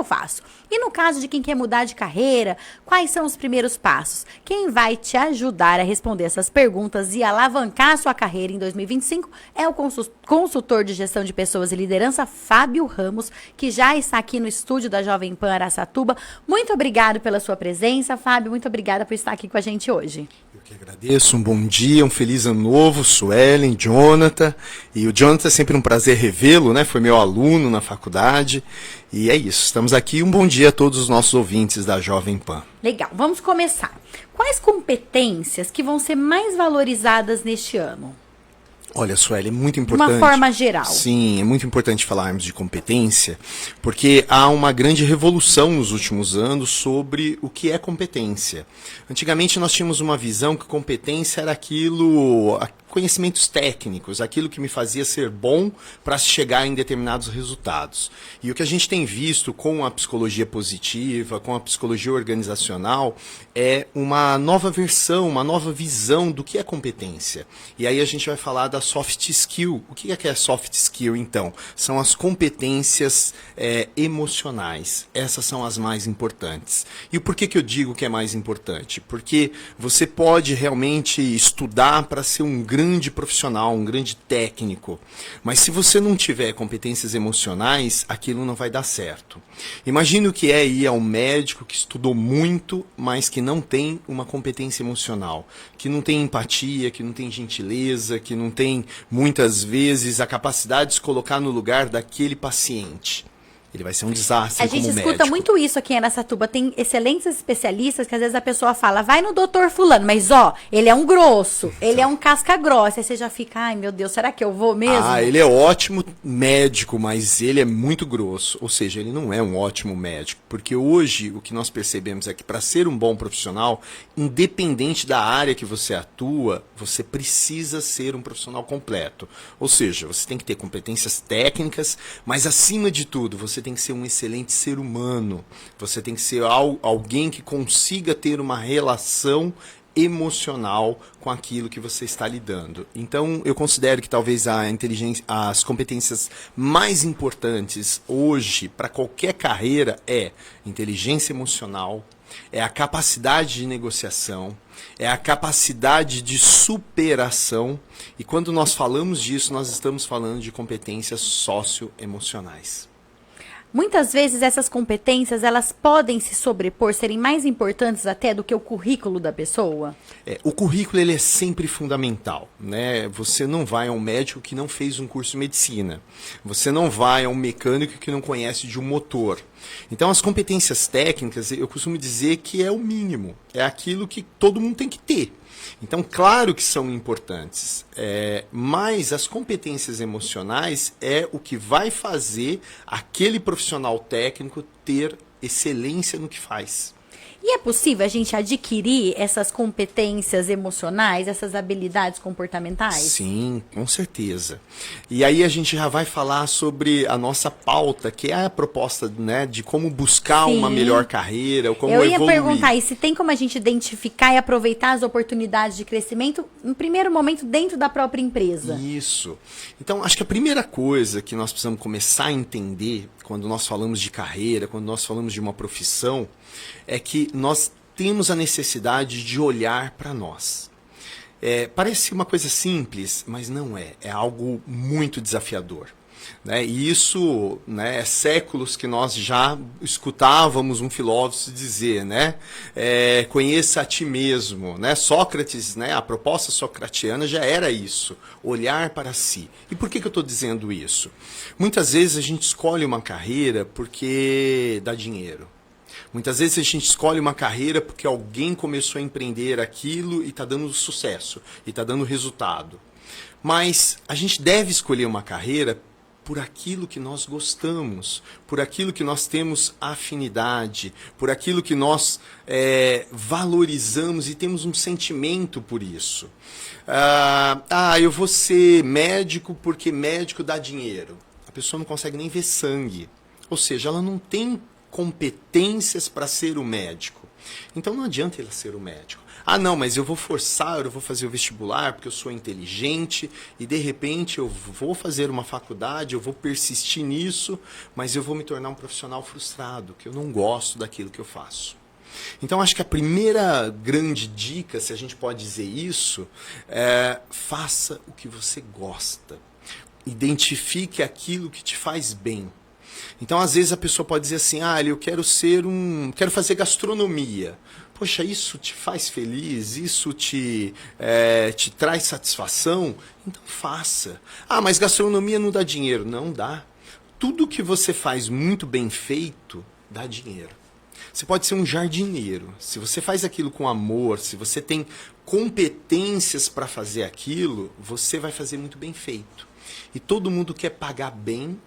eu faço? E no caso de quem quer mudar de carreira, quais são os primeiros passos? Quem vai te ajudar a responder essas perguntas e alavancar a sua carreira em 2025 é o consultor de gestão de pessoas e liderança, Fábio Ramos, que já está aqui no estúdio da Jovem Pan Araçatuba. Muito obrigado pela sua presença, Fábio. Muito obrigada por estar aqui com a gente hoje. Eu que agradeço, um bom dia, um feliz ano novo, Suelen, Jonathan. E o Jonathan é sempre um prazer revê-lo, né? Foi meu aluno na faculdade. E é isso, estamos aqui. Um bom dia a todos os nossos ouvintes da Jovem Pan. Legal, vamos começar. Quais competências que vão ser mais valorizadas neste ano? Olha, Sueli, é muito importante. De uma forma geral. Sim, é muito importante falarmos de competência, porque há uma grande revolução nos últimos anos sobre o que é competência. Antigamente nós tínhamos uma visão que competência era aquilo, conhecimentos técnicos, aquilo que me fazia ser bom para chegar em determinados resultados. E o que a gente tem visto com a psicologia positiva, com a psicologia organizacional, é uma nova versão, uma nova visão do que é competência. E aí a gente vai falar da soft skill. O que é soft skill, então? São as competências emocionais. Essas são as mais importantes. E por que eu digo que é mais importante? Porque você pode realmente estudar para ser um grande profissional, um grande técnico, mas se você não tiver competências emocionais, aquilo não vai dar certo. Imagine o que é ir a um médico que estudou muito, mas que não tem uma competência emocional, que não tem empatia, que não tem gentileza, que não tem, muitas vezes, a capacidade de se colocar no lugar daquele paciente. Ele vai ser um desastre como médico. A gente escuta muito isso aqui em Araçatuba. Tem excelentes especialistas que às vezes a pessoa fala, vai no doutor fulano, mas ó, ele é um grosso, ele é um casca grossa. Aí você já fica, ai meu Deus, será que eu vou mesmo? Ah, ele é ótimo médico, mas ele é muito grosso. Ou seja, ele não é um ótimo médico. Porque hoje o que nós percebemos é que para ser um bom profissional, independente da área que você atua, você precisa ser um profissional completo. Ou seja, você tem que ter competências técnicas, mas acima de tudo, você tem que ser um excelente ser humano. Você tem que ser alguém que consiga ter uma relação emocional com aquilo que você está lidando. Então, eu considero que talvez as competências mais importantes hoje para qualquer carreira é inteligência emocional, é a capacidade de negociação, é a capacidade de superação. E quando nós falamos disso, nós estamos falando de competências socioemocionais. Muitas vezes essas competências, elas podem se sobrepor, serem mais importantes até do que o currículo da pessoa? O currículo ele é sempre fundamental, né? Você não vai a um médico que não fez um curso de medicina. Você não vai a um mecânico que não conhece de um motor. Então as competências técnicas, eu costumo dizer que é o mínimo. É aquilo que todo mundo tem que ter. Então, claro que são importantes, mas as competências emocionais é o que vai fazer aquele profissional técnico ter excelência no que faz. E é possível a gente adquirir essas competências emocionais, essas habilidades comportamentais? Sim, com certeza. E aí a gente já vai falar sobre a nossa pauta, que é a proposta, né, de como buscar uma melhor carreira, ou como evoluir. Eu ia perguntar aí, se tem como a gente identificar e aproveitar as oportunidades de crescimento, no primeiro momento, dentro da própria empresa. Isso. Então, acho que a primeira coisa que nós precisamos começar a entender, quando nós falamos de carreira, quando nós falamos de uma profissão, é que nós temos a necessidade de olhar para nós. Parece uma coisa simples, mas não é. É algo muito desafiador. Né? E isso, né, é séculos que nós já escutávamos um filósofo dizer, né? Conheça a ti mesmo. Né? Sócrates, né, a proposta socratiana já era isso, olhar para si. E por que eu estou dizendo isso? Muitas vezes a gente escolhe uma carreira porque dá dinheiro. Muitas vezes a gente escolhe uma carreira porque alguém começou a empreender aquilo e está dando sucesso, e está dando resultado. Mas a gente deve escolher uma carreira por aquilo que nós gostamos, por aquilo que nós temos afinidade, por aquilo que nós valorizamos e temos um sentimento por isso. Eu vou ser médico porque médico dá dinheiro. A pessoa não consegue nem ver sangue. Ou seja, ela não tem competências para ser o médico. Então não adianta ele ser o médico. Ah, não, mas eu vou forçar, eu vou fazer o vestibular porque eu sou inteligente e de repente eu vou fazer uma faculdade, eu vou persistir nisso, mas eu vou me tornar um profissional frustrado, que eu não gosto daquilo que eu faço. Então, acho que a primeira grande dica, se a gente pode dizer isso, faça o que você gosta. Identifique aquilo que te faz bem. Então, às vezes, a pessoa pode dizer assim, eu quero fazer gastronomia. Poxa, isso te faz feliz? Isso te traz satisfação? Então, faça. Ah, mas gastronomia não dá dinheiro. Não dá. Tudo que você faz muito bem feito, dá dinheiro. Você pode ser um jardineiro. Se você faz aquilo com amor, se você tem competências para fazer aquilo, você vai fazer muito bem feito. E todo mundo quer pagar bem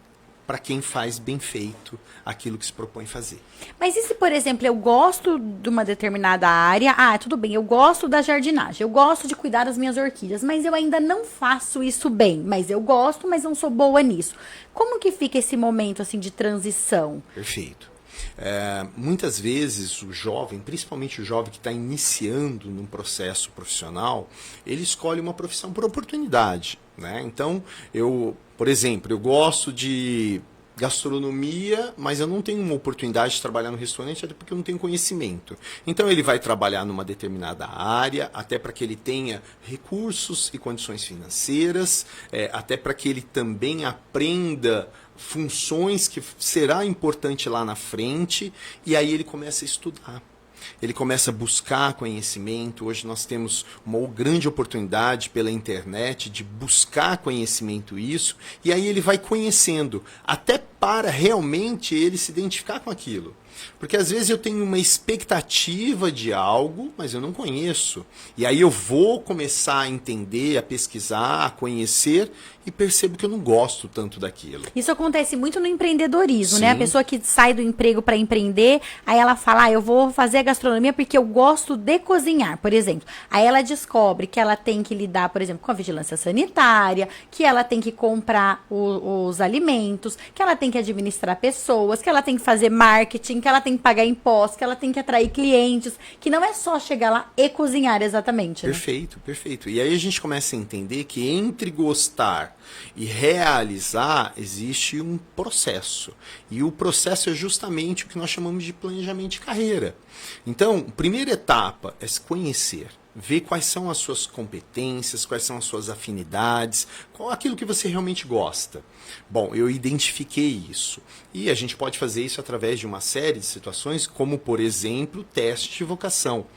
para quem faz bem feito aquilo que se propõe fazer. Mas e se, por exemplo, eu gosto de uma determinada área, tudo bem, eu gosto da jardinagem, eu gosto de cuidar das minhas orquídeas, mas eu ainda não faço isso bem, mas eu gosto, mas não sou boa nisso. Como que fica esse momento assim de transição? Perfeito. Muitas vezes o jovem, principalmente o jovem que está iniciando num processo profissional, ele escolhe uma profissão por oportunidade, né? Então, por exemplo, eu gosto de gastronomia, mas eu não tenho uma oportunidade de trabalhar no restaurante até porque eu não tenho conhecimento. Então ele vai trabalhar numa determinada área, até para que ele tenha recursos e condições financeiras, até para que ele também aprenda funções que será importante lá na frente, e aí ele começa a estudar. Ele começa a buscar conhecimento. Hoje nós temos uma grande oportunidade pela internet de buscar conhecimento isso, e aí ele vai conhecendo, até para realmente ele se identificar com aquilo. Porque às vezes eu tenho uma expectativa de algo, mas eu não conheço. E aí eu vou começar a entender, a pesquisar, a conhecer e percebo que eu não gosto tanto daquilo. Isso acontece muito no empreendedorismo, Sim. né? A pessoa que sai do emprego para empreender, aí ela fala, eu vou fazer a gastronomia porque eu gosto de cozinhar, por exemplo. Aí ela descobre que ela tem que lidar, por exemplo, com a vigilância sanitária, que ela tem que comprar os alimentos, que ela tem que administrar pessoas, que ela tem que fazer marketing, que ela tem que pagar impostos, que ela tem que atrair clientes, que não é só chegar lá e cozinhar exatamente, né? Perfeito, perfeito. E aí a gente começa a entender que entre gostar e realizar existe um processo. E o processo é justamente o que nós chamamos de planejamento de carreira. Então, a primeira etapa é se conhecer. Ver quais são as suas competências, quais são as suas afinidades, qual aquilo que você realmente gosta. Bom, eu identifiquei isso. E a gente pode fazer isso através de uma série de situações, como, por exemplo, o teste de vocação,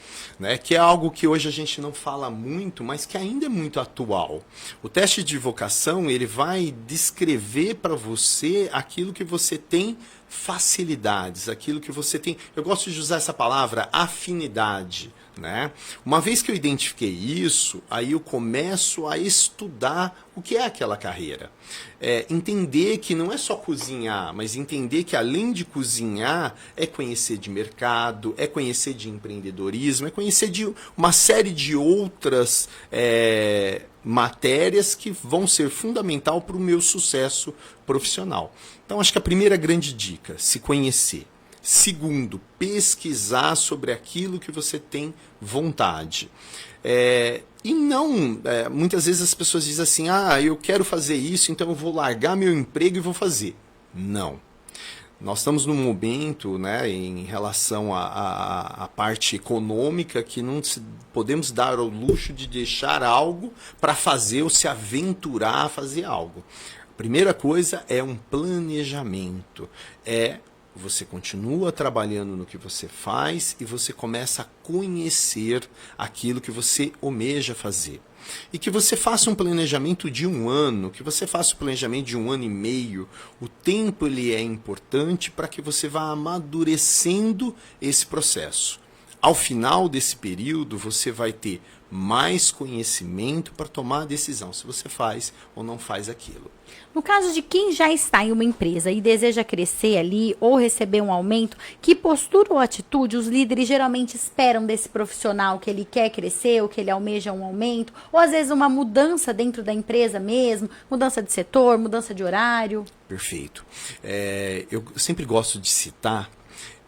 né? Que é algo que hoje a gente não fala muito, mas que ainda é muito atual. O teste de vocação, ele vai descrever para você aquilo que você tem facilidades, aquilo que você tem... Eu gosto de usar essa palavra, afinidade, né? Uma vez que eu identifiquei isso, aí eu começo a estudar o que é aquela carreira. Entender que não é só cozinhar, mas entender que além de cozinhar, é conhecer de mercado, é conhecer de empreendedorismo, é conhecer de uma série de outras matérias que vão ser fundamental para o meu sucesso profissional. Então, acho que a primeira grande dica, se conhecer. Segundo, pesquisar sobre aquilo que você tem vontade. E não, muitas vezes as pessoas dizem assim, eu quero fazer isso, então eu vou largar meu emprego e vou fazer. Não. Nós estamos num momento, né, em relação à parte econômica, que não podemos dar ao luxo de deixar algo para fazer ou se aventurar a fazer algo. A primeira coisa é um planejamento, você continua trabalhando no que você faz e você começa a conhecer aquilo que você almeja fazer. E que você faça um planejamento de 1 ano, que você faça um planejamento de 1 ano e meio. O tempo ele é importante para que você vá amadurecendo esse processo. Ao final desse período, você vai ter mais conhecimento para tomar a decisão se você faz ou não faz aquilo. No caso de quem já está em uma empresa e deseja crescer ali ou receber um aumento, que postura ou atitude os líderes geralmente esperam desse profissional, que ele quer crescer ou que ele almeja um aumento, ou às vezes uma mudança dentro da empresa mesmo, mudança de setor, mudança de horário? Perfeito. Eu sempre gosto de citar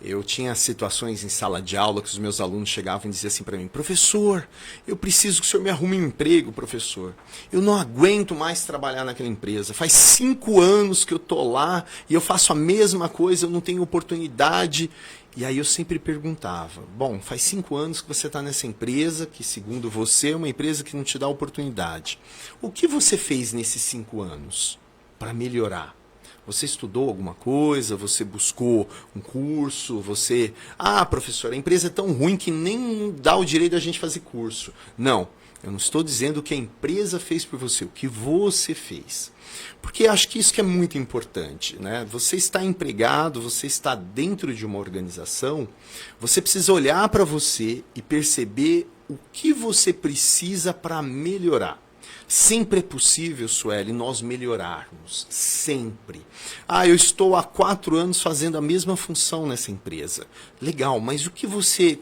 Eu tinha situações em sala de aula que os meus alunos chegavam e diziam assim para mim: professor, eu preciso que o senhor me arrume um emprego, professor. Eu não aguento mais trabalhar naquela empresa. Faz 5 anos que eu estou lá e eu faço a mesma coisa, eu não tenho oportunidade. E aí eu sempre perguntava: bom, faz 5 anos que você está nessa empresa, que segundo você é uma empresa que não te dá oportunidade. O que você fez nesses 5 anos para melhorar? Você estudou alguma coisa? Você buscou um curso? Você... Ah, professor, a empresa é tão ruim que nem dá o direito da gente fazer curso. Não, eu não estou dizendo o que a empresa fez por você, o que você fez. Porque acho que isso que é muito importante, né? Você está empregado, você está dentro de uma organização, você precisa olhar para você e perceber o que você precisa para melhorar. Sempre é possível, Sueli, nós melhorarmos. Sempre. Ah, eu estou há 4 anos fazendo a mesma função nessa empresa. Legal, mas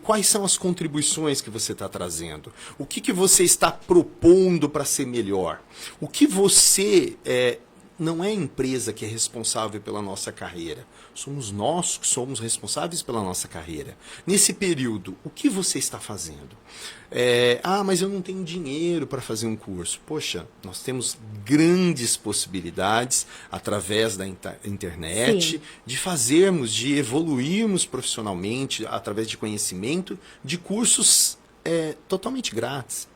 quais são as contribuições que você está trazendo? O que você está propondo para ser melhor? O que você... Não é a empresa que é responsável pela nossa carreira. Somos nós que somos responsáveis pela nossa carreira. Nesse período, o que você está fazendo? Mas eu não tenho dinheiro para fazer um curso. Poxa, nós temos grandes possibilidades, através da internet, de evoluirmos profissionalmente, através de conhecimento, de cursos totalmente grátis.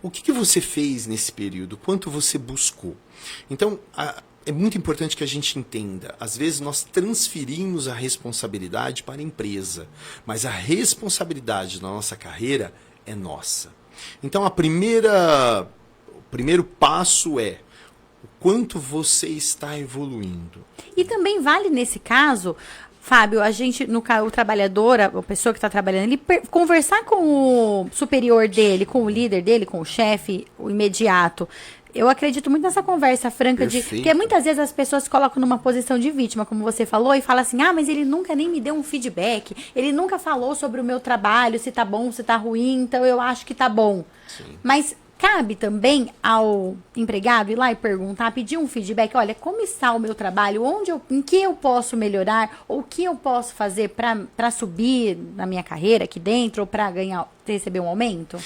O que você fez nesse período? Quanto você buscou? Então, é muito importante que a gente entenda. Às vezes nós transferimos a responsabilidade para a empresa, mas a responsabilidade da nossa carreira é nossa. Então, o primeiro passo é o quanto você está evoluindo. E também vale nesse caso... Fábio, o trabalhador, a pessoa que está trabalhando, ele conversar com o superior dele, com o líder dele, com o chefe, o imediato. Eu acredito muito nessa conversa franca. Porque muitas vezes as pessoas se colocam numa posição de vítima, como você falou, e fala assim: mas ele nunca nem me deu um feedback, ele nunca falou sobre o meu trabalho, se tá bom, se tá ruim, então eu acho que tá bom. Sim. Mas cabe também ao empregado ir lá e perguntar, pedir um feedback: olha, como está o meu trabalho, em que eu posso melhorar, ou o que eu posso fazer para subir na minha carreira aqui dentro, ou para receber um aumento?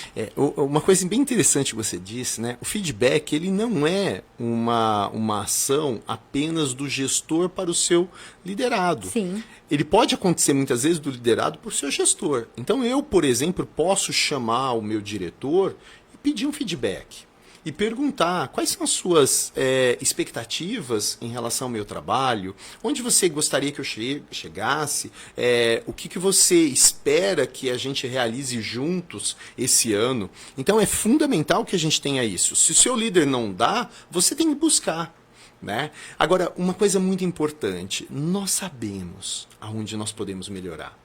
Uma coisa bem interessante que você disse, né? O feedback, ele não é uma ação apenas do gestor para o seu liderado. Sim. Ele pode acontecer muitas vezes do liderado por seu gestor. Então eu, por exemplo, posso chamar o meu diretor pedir um feedback e perguntar quais são as suas expectativas em relação ao meu trabalho, onde você gostaria que eu chegasse, o que você espera que a gente realize juntos esse ano. Então é fundamental que a gente tenha isso. Se o seu líder não dá, você tem que buscar. Né? Agora, uma coisa muito importante, nós sabemos aonde nós podemos melhorar.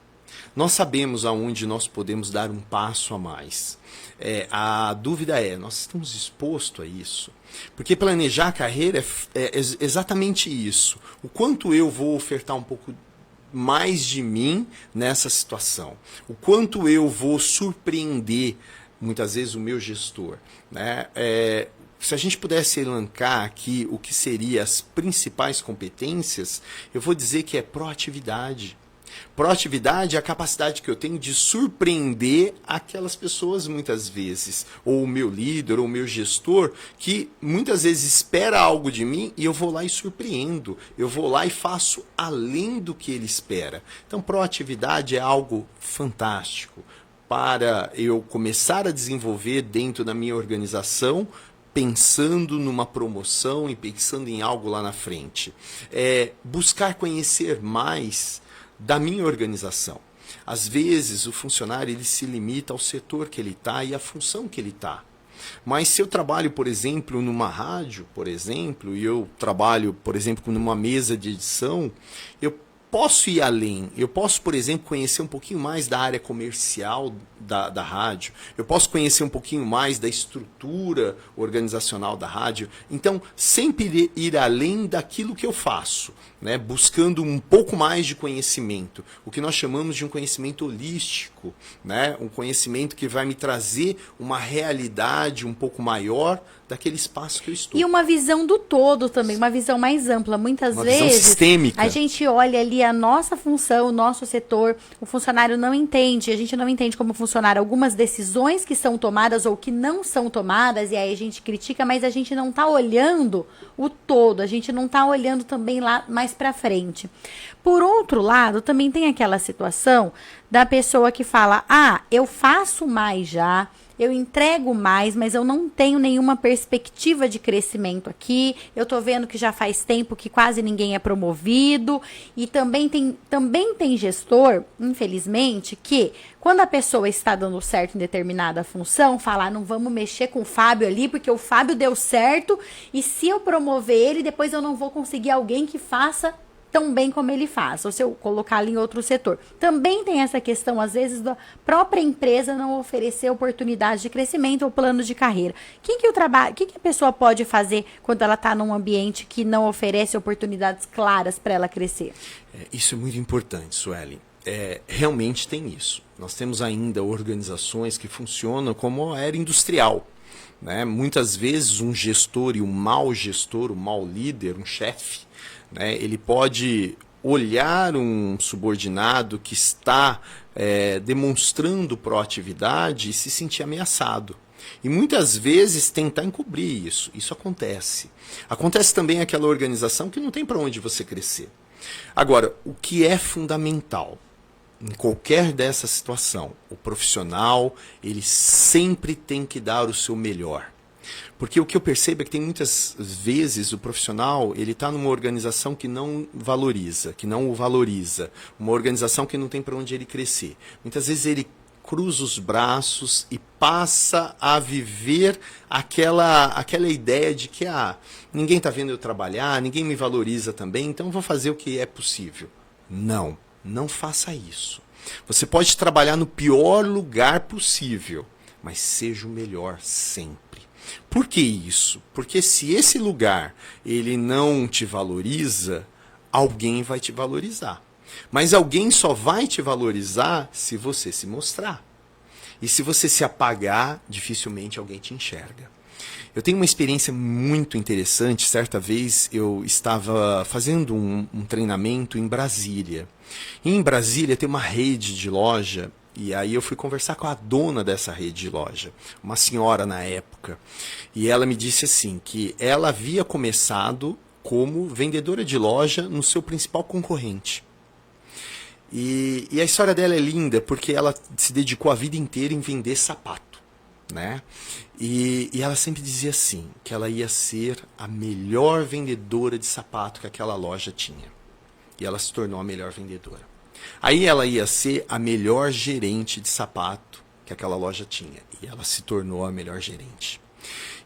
Nós sabemos aonde nós podemos dar um passo a mais. A dúvida é, nós estamos dispostos a isso? Porque planejar a carreira é exatamente isso. O quanto eu vou ofertar um pouco mais de mim nessa situação? O quanto eu vou surpreender, muitas vezes, o meu gestor? Né? Se a gente pudesse elencar aqui o que seriam as principais competências, eu vou dizer que é proatividade. Proatividade é a capacidade que eu tenho de surpreender aquelas pessoas muitas vezes, ou o meu líder, ou o meu gestor, que muitas vezes espera algo de mim e eu vou lá e surpreendo, eu vou lá e faço além do que ele espera. Então, proatividade é algo fantástico para eu começar a desenvolver dentro da minha organização, pensando numa promoção e pensando em algo lá na frente. Buscar conhecer mais da minha organização. Às vezes o funcionário ele se limita ao setor que ele está e à função que ele está. Mas se eu trabalho, por exemplo, numa rádio, por exemplo, e eu trabalho, por exemplo, numa mesa de edição, eu posso ir além. Eu posso, por exemplo, conhecer um pouquinho mais da área comercial da rádio. Eu posso conhecer um pouquinho mais da estrutura organizacional da rádio. Então, sempre ir além daquilo que eu faço, né? Buscando um pouco mais de conhecimento. O que nós chamamos de um conhecimento holístico, né? Um conhecimento que vai me trazer uma realidade um pouco maior daquele espaço que eu estou. E uma visão do todo também, uma visão mais ampla. Muitas vezes, visão sistêmica. A gente olha ali a nossa função, o nosso setor, o funcionário não entende, a gente não entende como funcionar algumas decisões que são tomadas ou que não são tomadas, e aí a gente critica, mas a gente não está olhando o todo, a gente não está olhando também lá mais para frente. Por outro lado, também tem aquela situação da pessoa que fala, eu faço mais já, eu entrego mais, mas eu não tenho nenhuma perspectiva de crescimento aqui. Eu tô vendo que já faz tempo que quase ninguém é promovido. E também tem gestor, infelizmente, que quando a pessoa está dando certo em determinada função, fala, não vamos mexer com o Fábio ali, porque o Fábio deu certo. E se eu promover ele, depois eu não vou conseguir alguém que faça tão bem como ele faz, ou se eu colocar ali em outro setor. Também tem essa questão, às vezes, da própria empresa não oferecer oportunidade de crescimento ou plano de carreira. O que a pessoa pode fazer quando ela está num ambiente que não oferece oportunidades claras para ela crescer? Isso é muito importante, Sueli. Realmente tem isso. Nós temos ainda organizações que funcionam como a era industrial. Né? Muitas vezes um gestor e um mau gestor, um mau líder, um chefe, né, ele pode olhar um subordinado que está demonstrando proatividade e se sentir ameaçado. E muitas vezes tentar encobrir isso. Isso acontece. Acontece também aquela organização que não tem para onde você crescer. Agora, o que é fundamental em qualquer dessa situação, o profissional, ele sempre tem que dar o seu melhor. Porque o que eu percebo é que tem muitas vezes o profissional, ele está numa organização que não valoriza, que não o valoriza, uma organização que não tem para onde ele crescer. Muitas vezes ele cruza os braços e passa a viver aquela ideia de que ninguém está vendo eu trabalhar, ninguém me valoriza também, então vou fazer o que é possível. Não faça isso. Você pode trabalhar no pior lugar possível, mas seja o melhor sempre. Por que isso? Porque se esse lugar ele não te valoriza, alguém vai te valorizar. Mas alguém só vai te valorizar se você se mostrar. E se você se apagar, dificilmente alguém te enxerga. Eu tenho uma experiência muito interessante. Certa vez eu estava fazendo um treinamento em Brasília. E em Brasília tem uma rede de loja. E aí eu fui conversar com a dona dessa rede de loja, uma senhora na época. E ela me disse assim, que ela havia começado como vendedora de loja no seu principal concorrente. E a história dela é linda, porque ela se dedicou a vida inteira em vender sapato. Né? E ela sempre dizia assim, que ela ia ser a melhor vendedora de sapato que aquela loja tinha. E ela se tornou a melhor vendedora. Aí ela ia ser a melhor gerente de sapato que aquela loja tinha. E ela se tornou a melhor gerente.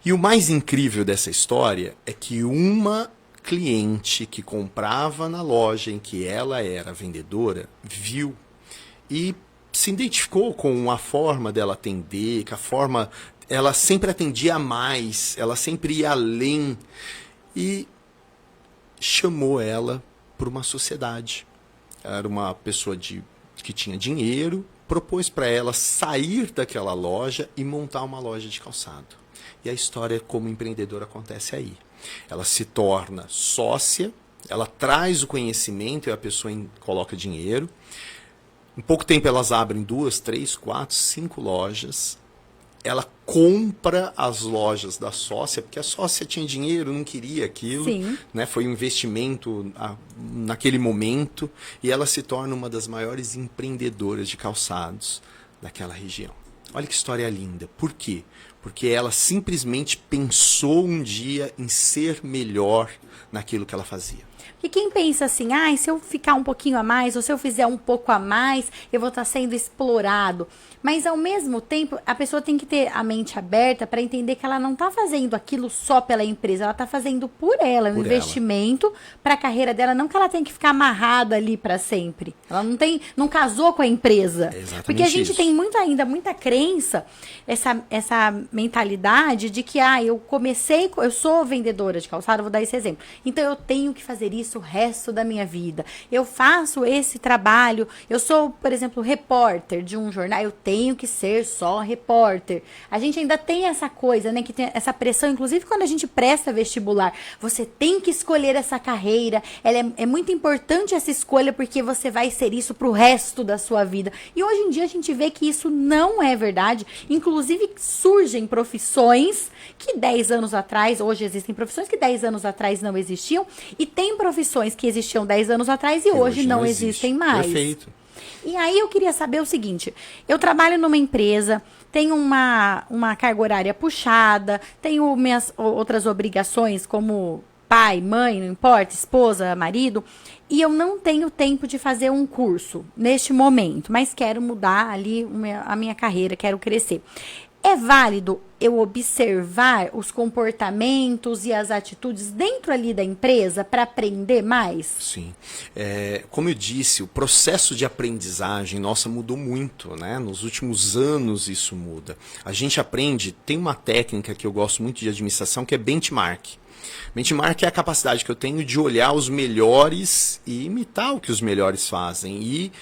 E o mais incrível dessa história é que uma cliente que comprava na loja em que ela era vendedora, viu e se identificou com a forma dela atender, com a forma... Ela sempre atendia mais, ela sempre ia além. E chamou ela para uma sociedade. Era uma pessoa que tinha dinheiro, propôs para ela sair daquela loja e montar uma loja de calçado. E a história como empreendedora acontece aí. Ela se torna sócia, ela traz o conhecimento e a pessoa coloca dinheiro. Em pouco tempo elas abrem 2, 3, 4, 5 lojas. Ela compra as lojas da sócia, porque a sócia tinha dinheiro, não queria aquilo. Né? Foi um investimento naquele momento. E ela se torna uma das maiores empreendedoras de calçados daquela região. Olha que história linda. Por quê? Porque ela simplesmente pensou um dia em ser melhor naquilo que ela fazia. E quem pensa assim, se eu ficar um pouquinho a mais, ou se eu fizer um pouco a mais, eu vou estar sendo explorado. Mas, ao mesmo tempo, a pessoa tem que ter a mente aberta para entender que ela não está fazendo aquilo só pela empresa, ela está fazendo por ela, um investimento para a carreira dela, não que ela tenha que ficar amarrada ali para sempre. Ela não casou com a empresa. Porque a gente tem ainda muita crença, essa mentalidade de que, eu sou vendedora de calçado, vou dar esse exemplo. Então, eu tenho que fazer fazer isso o resto da minha vida. Eu faço esse trabalho, eu sou, por exemplo, repórter de um jornal, eu tenho que ser só repórter. A gente ainda tem essa coisa, né, que tem essa pressão, inclusive quando a gente presta vestibular, você tem que escolher essa carreira, ela é muito importante essa escolha porque você vai ser isso pro resto da sua vida. E hoje em dia a gente vê que isso não é verdade, inclusive surgem profissões que 10 anos atrás, hoje existem profissões que 10 anos atrás não existiam, e tem profissões que existiam 10 anos atrás e hoje não existem mais. Perfeito. E aí eu queria saber o seguinte, eu trabalho numa empresa, tenho uma carga horária puxada, tenho minhas outras obrigações como pai, mãe, não importa, esposa, marido, e eu não tenho tempo de fazer um curso neste momento, mas quero mudar ali a minha carreira, quero crescer. É válido eu observar os comportamentos e as atitudes dentro ali da empresa para aprender mais? Sim. Como eu disse, o processo de aprendizagem, nossa, mudou muito, né? Nos últimos anos isso muda. A gente aprende, tem uma técnica que eu gosto muito de administração, que é benchmark. Benchmark é a capacidade que eu tenho de olhar os melhores e imitar o que os melhores fazem e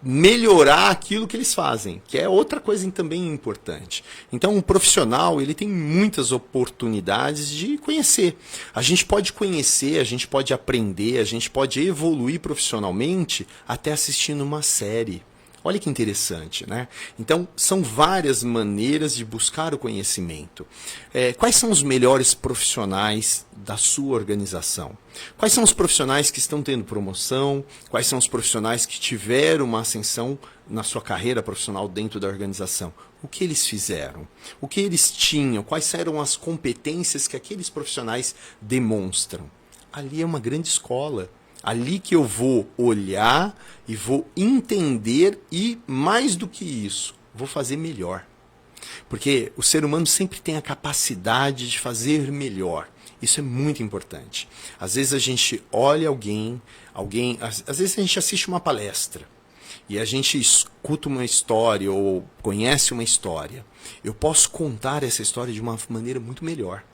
melhorar aquilo que eles fazem, que é outra coisa também importante. Então, um profissional, ele tem muitas oportunidades de conhecer. A gente pode conhecer, a gente pode aprender, a gente pode evoluir profissionalmente até assistindo uma série. Olha que interessante, né? Então, são várias maneiras de buscar o conhecimento. Quais são os melhores profissionais da sua organização? Quais são os profissionais que estão tendo promoção? Quais são os profissionais que tiveram uma ascensão na sua carreira profissional dentro da organização? O que eles fizeram? O que eles tinham? Quais eram as competências que aqueles profissionais demonstram? Ali é uma grande escola. Ali que eu vou olhar e vou entender e, mais do que isso, vou fazer melhor. Porque o ser humano sempre tem a capacidade de fazer melhor. Isso é muito importante. Às vezes a gente olha alguém, às vezes a gente assiste uma palestra e a gente escuta uma história ou conhece uma história. Eu posso contar essa história de uma maneira muito melhor.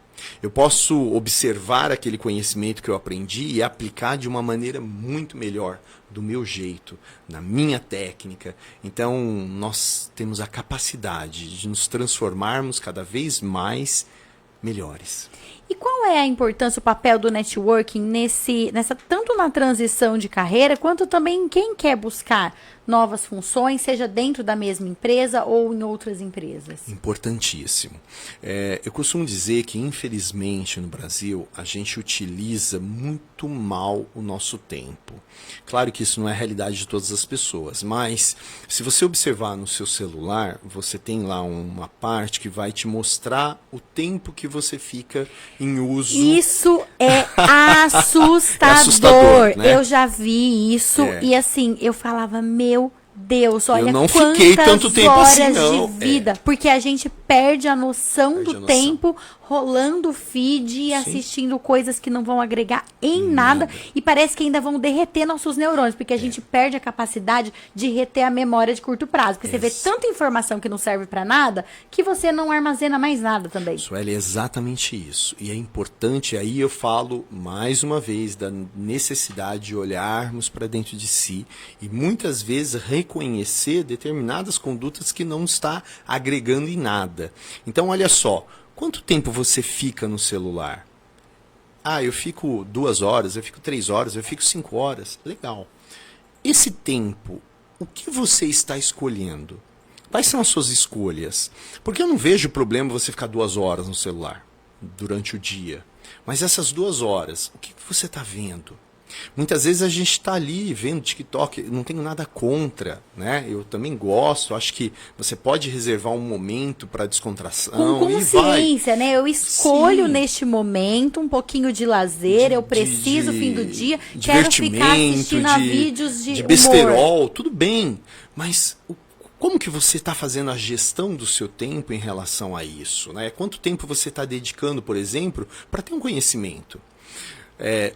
Eu posso observar aquele conhecimento que eu aprendi e aplicar de uma maneira muito melhor, do meu jeito, na minha técnica. Então, nós temos a capacidade de nos transformarmos cada vez mais melhores. E qual é a importância, o papel do networking tanto na transição de carreira, quanto também em quem quer buscar novas funções, seja dentro da mesma empresa ou em outras empresas? Importantíssimo. Eu costumo dizer que, infelizmente, no Brasil, a gente utiliza muito mal o nosso tempo. Claro que isso não é a realidade de todas as pessoas, mas se você observar no seu celular, você tem lá uma parte que vai te mostrar o tempo que você fica em uso. Isso é assustador. É assustador, né? Eu já vi isso e assim, eu falava, meu Deus, olha eu não fiquei tanto tempo horas assim, não. de vida, porque a gente perde a noção do tempo rolando feed e assistindo coisas que não vão agregar em nada e parece que ainda vão derreter nossos neurônios, porque a gente perde a capacidade de reter a memória de curto prazo, porque você vê tanta informação que não serve para nada, que você não armazena mais nada também. Sueli, é exatamente isso. E é importante, aí eu falo mais uma vez da necessidade de olharmos para dentro de si e muitas vezes reconhecer determinadas condutas que não está agregando em nada. Então, olha só, quanto tempo você fica no celular? Eu fico 2 horas, eu fico 3 horas, eu fico 5 horas. Legal. Esse tempo, o que você está escolhendo? Quais são as suas escolhas? Porque eu não vejo problema você ficar 2 horas no celular durante o dia. Mas essas 2 horas, o que você está vendo? Muitas vezes a gente está ali vendo TikTok, não tenho nada contra, né? Eu também gosto, acho que você pode reservar um momento para descontração. Com consciência, né? Eu escolho neste momento um pouquinho de lazer, eu preciso, fim do dia, quero ficar assistindo a vídeos de besterol, humor. Tudo bem, mas como que você está fazendo a gestão do seu tempo em relação a isso, né? Quanto tempo você está dedicando, por exemplo, para ter um conhecimento?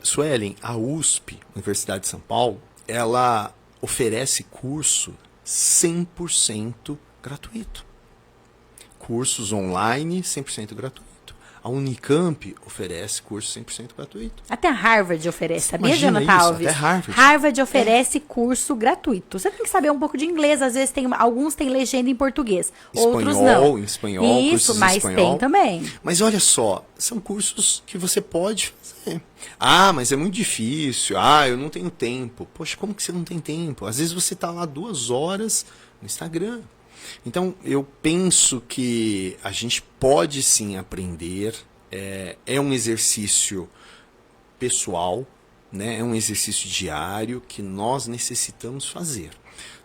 Suelen, a USP, Universidade de São Paulo, ela oferece curso 100% gratuito. Cursos online 100% gratuito. A Unicamp oferece curso 100% gratuito. Até a Harvard oferece, sabia, Imagina Jonathan isso, Alves? até Harvard. Harvard oferece curso gratuito. Você tem que saber um pouco de inglês, às vezes alguns têm legenda em português, outros não. Em espanhol, Isso, cursos mas em espanhol. tem também. Mas olha só, são cursos que você pode fazer. Ah, mas é muito difícil. Ah, eu não tenho tempo. Poxa, como que você não tem tempo? Às vezes você está lá 2 horas no Instagram. Então, eu penso que a gente pode sim aprender. É um exercício pessoal, né? É um exercício diário que nós necessitamos fazer.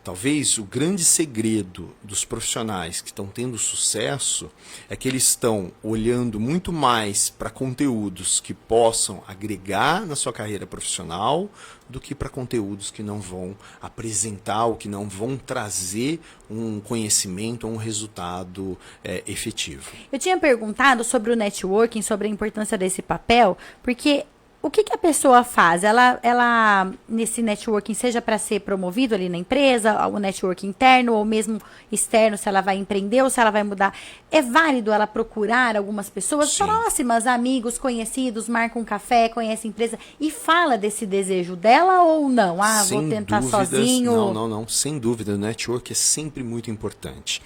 Talvez o grande segredo dos profissionais que estão tendo sucesso é que eles estão olhando muito mais para conteúdos que possam agregar na sua carreira profissional do que para conteúdos que não vão apresentar ou que não vão trazer um conhecimento ou um resultado efetivo. Eu tinha perguntado sobre o networking, sobre a importância desse papel, porque o que a pessoa faz? Ela nesse networking, seja para ser promovido ali na empresa, o networking interno ou mesmo externo, se ela vai empreender ou se ela vai mudar, é válido ela procurar algumas pessoas Sim. próximas, amigos, conhecidos, marca um café, conhece a empresa e fala desse desejo dela ou não? Ah, Sem vou tentar dúvidas, sozinho. Não, sem dúvida, o network é sempre muito importante.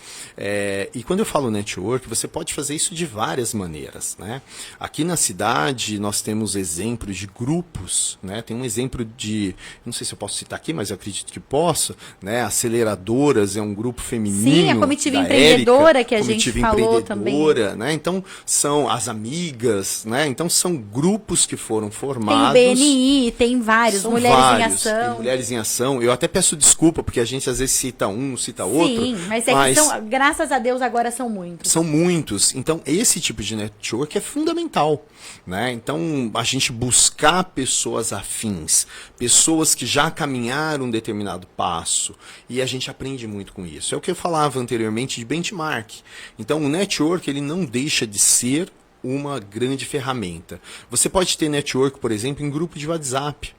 E quando eu falo network, você pode fazer isso de várias maneiras, né? Aqui na cidade nós temos exemplos de grupos, né? Tem um exemplo de, não sei se eu posso citar aqui, mas eu acredito que posso, né? Aceleradoras é um grupo feminino. Sim, a comitiva da empreendedora Érica, que a gente comitiva falou também. né? Então são as amigas, né? Então são grupos que foram Tem o formados. BNI, tem vários, São Mulheres em vários, tem Ação. Mulheres em Ação. Eu até peço desculpa, porque a gente às vezes cita um, cita outro. Sim, mas é que são, graças a Deus, agora são muitos. São muitos. Então, esse tipo de network é fundamental, né? Então, a gente buscar pessoas afins, pessoas que já caminharam um determinado passo, e a gente aprende muito com isso. É o que eu falava anteriormente de benchmark. Então, o network, ele não deixa de ser uma grande ferramenta. Você pode ter network, por exemplo, em grupo de WhatsApp.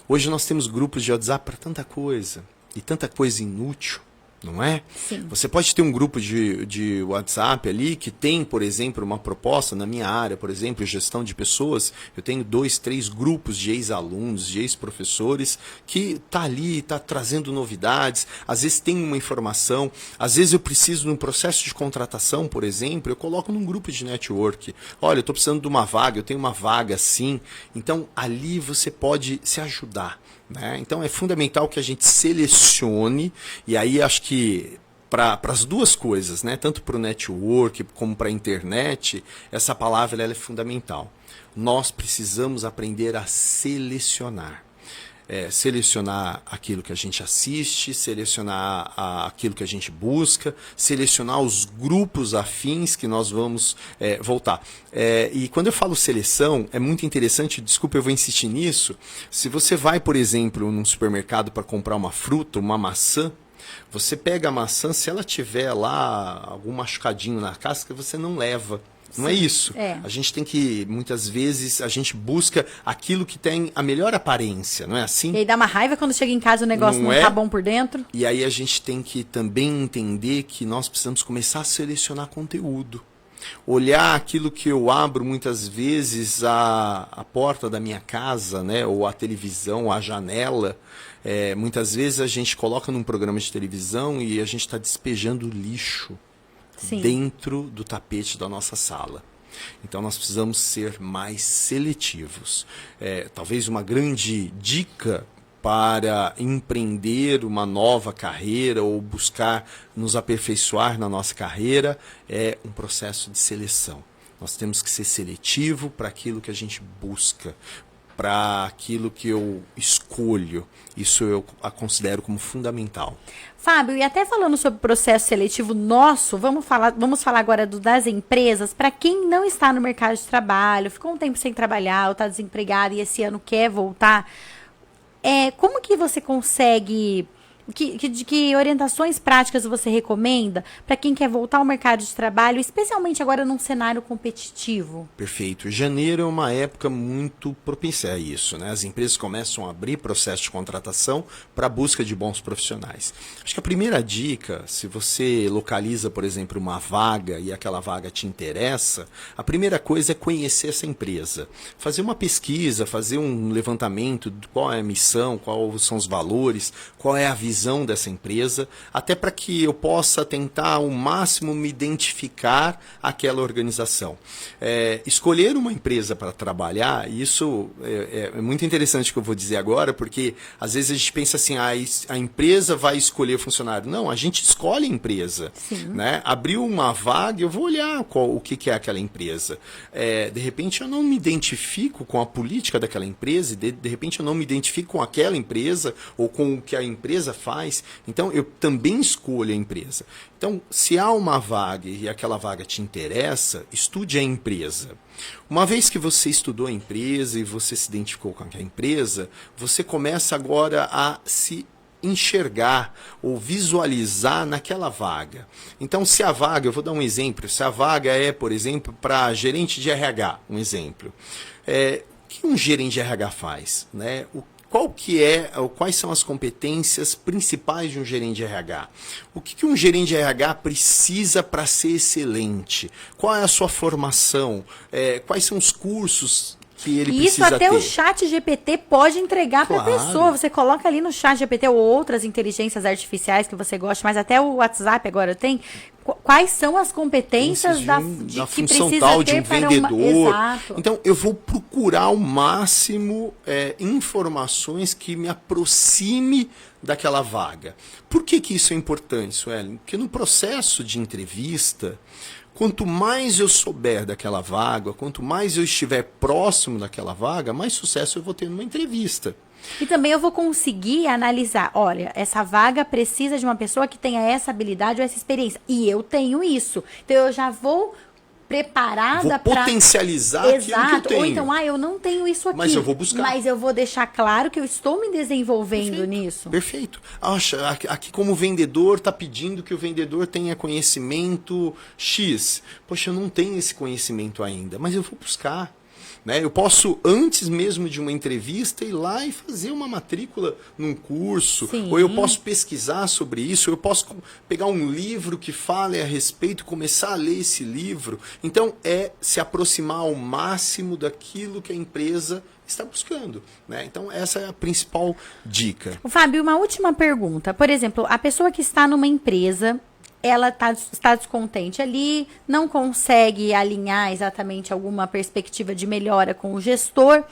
Hoje nós temos grupos de WhatsApp para tanta coisa, e tanta coisa inútil, não é? Sim. Você pode ter um grupo de WhatsApp ali que tem, por exemplo, uma proposta na minha área, por exemplo, gestão de pessoas. Eu tenho 2, 3 grupos de ex-alunos, de ex-professores que tá ali, tá trazendo novidades. Às vezes tem uma informação, às vezes eu preciso num processo de contratação, por exemplo, eu coloco num grupo de network. Olha, eu estou precisando de uma vaga, eu tenho uma vaga assim. Então ali você pode se ajudar, né? Então é fundamental que a gente selecione, e aí acho que para as duas coisas, né? Tanto para o network como para a internet, essa palavra ela é fundamental. Nós precisamos aprender a selecionar. Selecionar aquilo que a gente assiste, selecionar aquilo que a gente busca, selecionar os grupos afins que nós vamos voltar. E quando eu falo seleção, é muito interessante, desculpa, eu vou insistir nisso. Se você vai, por exemplo, num supermercado para comprar uma fruta, uma maçã, você pega a maçã, se ela tiver lá algum machucadinho na casca, você não leva. Não é isso. A gente tem que, muitas vezes, a gente busca aquilo que tem a melhor aparência, não é assim? E aí dá uma raiva quando chega em casa e o negócio não tá bom por dentro. E aí a gente tem que também entender que nós precisamos começar a selecionar conteúdo. Olhar aquilo que eu abro muitas vezes a porta da minha casa, né? Ou a televisão, a janela. Muitas vezes a gente coloca num programa de televisão e a gente está despejando lixo. Sim. Dentro do tapete da nossa sala. Então nós precisamos ser mais seletivos. Talvez uma grande dica para empreender uma nova carreira ou buscar nos aperfeiçoar na nossa carreira é um processo de seleção. Nós temos que ser seletivo para aquilo que a gente busca, para aquilo que eu escolho. Isso eu a considero como fundamental. Fábio, e até falando sobre o processo seletivo nosso, vamos falar agora das empresas. Para quem não está no mercado de trabalho, ficou um tempo sem trabalhar ou está desempregado e esse ano quer voltar, como que você consegue Que orientações práticas você recomenda para quem quer voltar ao mercado de trabalho, especialmente agora num cenário competitivo? Perfeito. Janeiro é uma época muito propícia a isso, né? As empresas começam a abrir processo de contratação para a busca de bons profissionais. Acho que a primeira dica, se você localiza, por exemplo, uma vaga e aquela vaga te interessa, a primeira coisa é conhecer essa empresa. Fazer uma pesquisa, fazer um levantamento de qual é a missão, quais são os valores, qual é a visão dessa empresa, até para que eu possa tentar ao máximo me identificar àquela organização. Escolher uma empresa para trabalhar, isso é muito interessante o que eu vou dizer agora, porque às vezes a gente pensa assim, a empresa vai escolher o funcionário. Não, a gente escolhe a empresa. Né? Abriu uma vaga, eu vou olhar o que é aquela empresa. De repente eu não me identifico com a política daquela empresa, e de repente eu não me identifico com aquela empresa ou com o que a empresa faz, então eu também escolho a empresa. Então, se há uma vaga e aquela vaga te interessa, estude a empresa. Uma vez que você estudou a empresa e você se identificou com aquela empresa, você começa agora a se enxergar ou visualizar naquela vaga. Então, se a vaga, eu vou dar um exemplo, se a vaga é, por exemplo, para gerente de RH, um exemplo. O que um gerente de RH faz? Né? Quais são as competências principais de um gerente de RH? O que um gerente de RH precisa para ser excelente? Qual é a sua formação? Quais são os cursos que ele precisa ter? Isso até o chat GPT pode entregar para a pessoa. Você coloca ali no chat GPT ou outras inteligências artificiais que você gosta, mas até o WhatsApp agora tem. Quais são as competências da que função precisa tal ter de um para vendedor. Exato. Então, eu vou procurar ao máximo informações que me aproxime daquela vaga. Por que isso é importante, Suelen? Porque no processo de entrevista, quanto mais eu souber daquela vaga, quanto mais eu estiver próximo daquela vaga, mais sucesso eu vou ter numa entrevista. E também eu vou conseguir analisar, olha, essa vaga precisa de uma pessoa que tenha essa habilidade ou essa experiência. E eu tenho isso. Então eu já vou preparada para potencializar aquilo que eu tenho. Ou então, eu não tenho isso aqui. Mas eu vou buscar. Mas eu vou deixar claro que eu estou me desenvolvendo nisso. Perfeito. Aqui como vendedor está pedindo que o vendedor tenha conhecimento X. Poxa, eu não tenho esse conhecimento ainda, mas eu vou buscar. Né? Eu posso, antes mesmo de uma entrevista, ir lá e fazer uma matrícula num curso. Sim. Ou eu posso pesquisar sobre isso. Ou eu posso pegar um livro que fale a respeito e começar a ler esse livro. Então, é se aproximar ao máximo daquilo que a empresa está buscando. Né? Então, essa é a principal dica. Fábio, uma última pergunta. Por exemplo, a pessoa que está numa empresa, ela está descontente ali, não consegue alinhar exatamente alguma perspectiva de melhora com o gestor,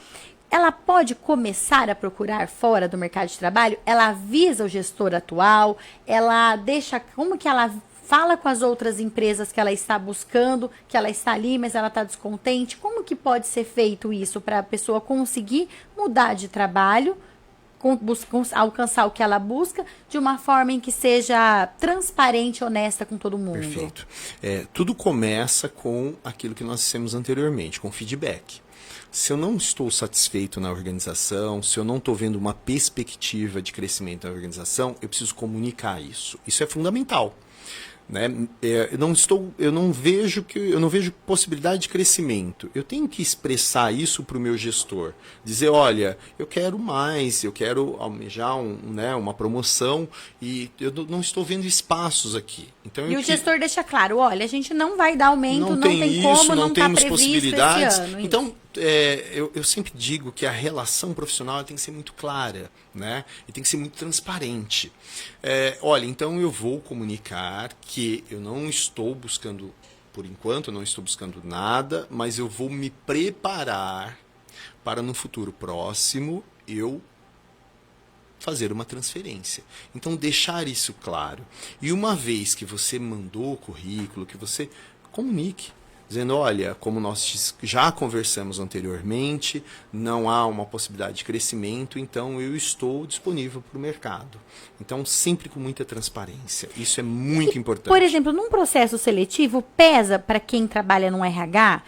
ela pode começar a procurar fora do mercado de trabalho? Ela avisa o gestor atual? Ela deixa... Como que ela fala com as outras empresas que ela está buscando, que ela está ali, mas ela está descontente? Como que pode ser feito isso para a pessoa conseguir mudar de trabalho, alcançar o que ela busca de uma forma em que seja transparente e honesta com todo mundo? Perfeito. Tudo começa com aquilo que nós dissemos anteriormente, com feedback. Se eu não estou satisfeito na organização, se eu não estou vendo uma perspectiva de crescimento na organização, eu preciso comunicar isso. Isso é fundamental. Né? Eu não vejo possibilidade de crescimento. Eu tenho que expressar isso para o meu gestor. Dizer, olha, eu quero mais, eu quero almejar uma promoção e eu não estou vendo espaços aqui. Então, o gestor deixa claro, olha, a gente não vai dar aumento, não tem isso, como, não está temos previsto possibilidades. esse ano. Então, eu sempre digo que a relação profissional tem que ser muito clara, né? E tem que ser muito transparente. Olha, então eu vou comunicar que eu não estou buscando, por enquanto, eu não estou buscando nada, mas eu vou me preparar para no futuro próximo eu fazer uma transferência. Então, deixar isso claro. E uma vez que você mandou o currículo, que você comunique, dizendo, olha, como nós já conversamos anteriormente, não há uma possibilidade de crescimento, então eu estou disponível para o mercado. Então, sempre com muita transparência. Isso é muito importante. Por exemplo, num processo seletivo, pesa para quem trabalha no RH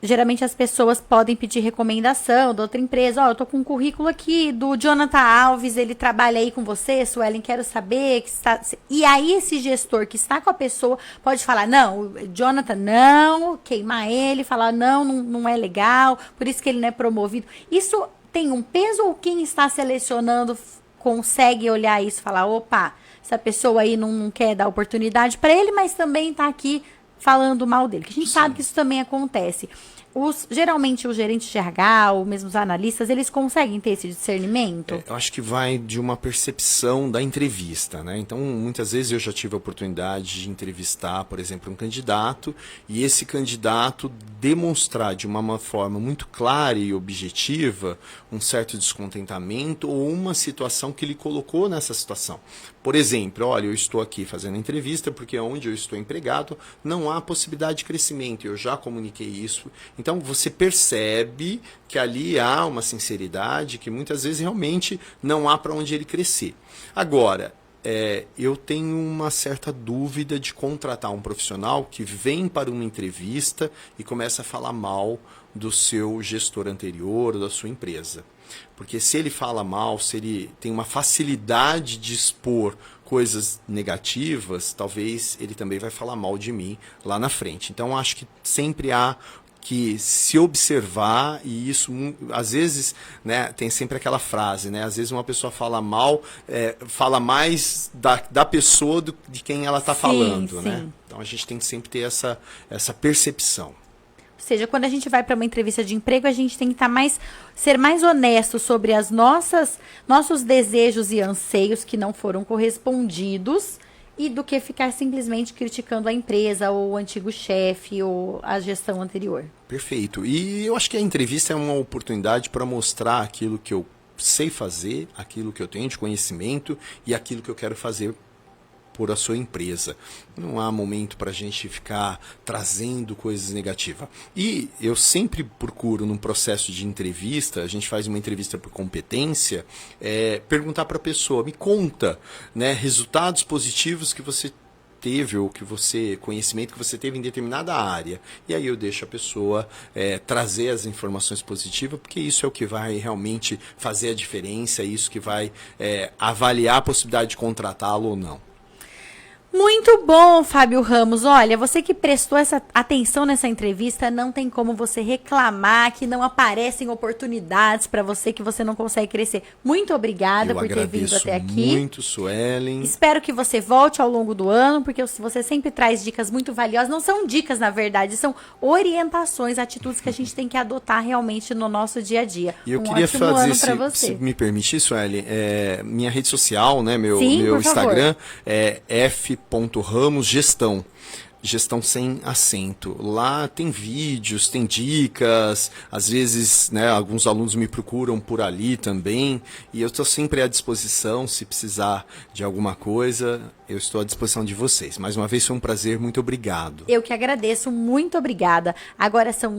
geralmente as pessoas podem pedir recomendação da outra empresa. Ó, eu tô com um currículo aqui do Jonathan Alves, ele trabalha aí com você, Suelen, quero saber. Que está... E aí esse gestor que está com a pessoa pode falar, não, Jonathan, não, queimar ele, falar, não é legal, por isso que ele não é promovido. Isso tem um peso ou quem está selecionando consegue olhar isso e falar, opa, essa pessoa aí não quer dar oportunidade para ele, mas também está aqui falando mal dele, que a gente sabe que isso também acontece. Geralmente os gerentes de RH, ou mesmo os analistas, eles conseguem ter esse discernimento? Eu acho que vai de uma percepção da entrevista, né? Então, muitas vezes eu já tive a oportunidade de entrevistar, por exemplo, um candidato, e esse candidato demonstrar de uma forma muito clara e objetiva um certo descontentamento ou uma situação que ele colocou nessa situação. Por exemplo, olha, eu estou aqui fazendo entrevista porque onde eu estou empregado não há possibilidade de crescimento, eu já comuniquei isso. Então, você percebe que ali há uma sinceridade, que muitas vezes realmente não há para onde ele crescer. Agora, eu tenho uma certa dúvida de contratar um profissional que vem para uma entrevista e começa a falar mal do seu gestor anterior ou da sua empresa. Porque se ele fala mal, se ele tem uma facilidade de expor coisas negativas, talvez ele também vai falar mal de mim lá na frente. Então, acho que sempre há que se observar, e isso, às vezes, né, tem sempre aquela frase, né, às vezes uma pessoa fala mal, fala mais da pessoa de quem ela está falando, sim. Né? Então a gente tem que sempre ter essa percepção. Ou seja, quando a gente vai para uma entrevista de emprego, a gente tem que ser mais honesto sobre nossos desejos e anseios que não foram correspondidos, e do que ficar simplesmente criticando a empresa, ou o antigo chefe, ou a gestão anterior. Perfeito. E eu acho que a entrevista é uma oportunidade para mostrar aquilo que eu sei fazer, aquilo que eu tenho de conhecimento e aquilo que eu quero fazer por a sua empresa. Não há momento para a gente ficar trazendo coisas negativas. E eu sempre procuro, num processo de entrevista, a gente faz uma entrevista por competência, perguntar para a pessoa, me conta, né, resultados positivos que você teve, ou conhecimento que você teve em determinada área. E aí eu deixo a pessoa trazer as informações positivas, porque isso é o que vai realmente fazer a diferença, é isso que vai avaliar a possibilidade de contratá-lo ou não. Muito bom, Fábio Ramos. Olha, você que prestou essa atenção nessa entrevista, não tem como você reclamar que não aparecem oportunidades para você, que você não consegue crescer. Muito obrigada por ter vindo até aqui. Muito, Suelen. Espero que você volte ao longo do ano, porque você sempre traz dicas muito valiosas. Não são dicas, na verdade, são orientações, atitudes que a gente tem que adotar realmente no nosso dia a dia. E eu queria fazer, se me permitir, Suelen, minha rede social, né, meu Instagram é f.ramos gestão. Gestão sem acento. Lá tem vídeos, tem dicas, às vezes, né, alguns alunos me procuram por ali também, e eu estou sempre à disposição, se precisar de alguma coisa, eu estou à disposição de vocês. Mais uma vez foi um prazer, muito obrigado. Eu que agradeço, muito obrigada. Agora são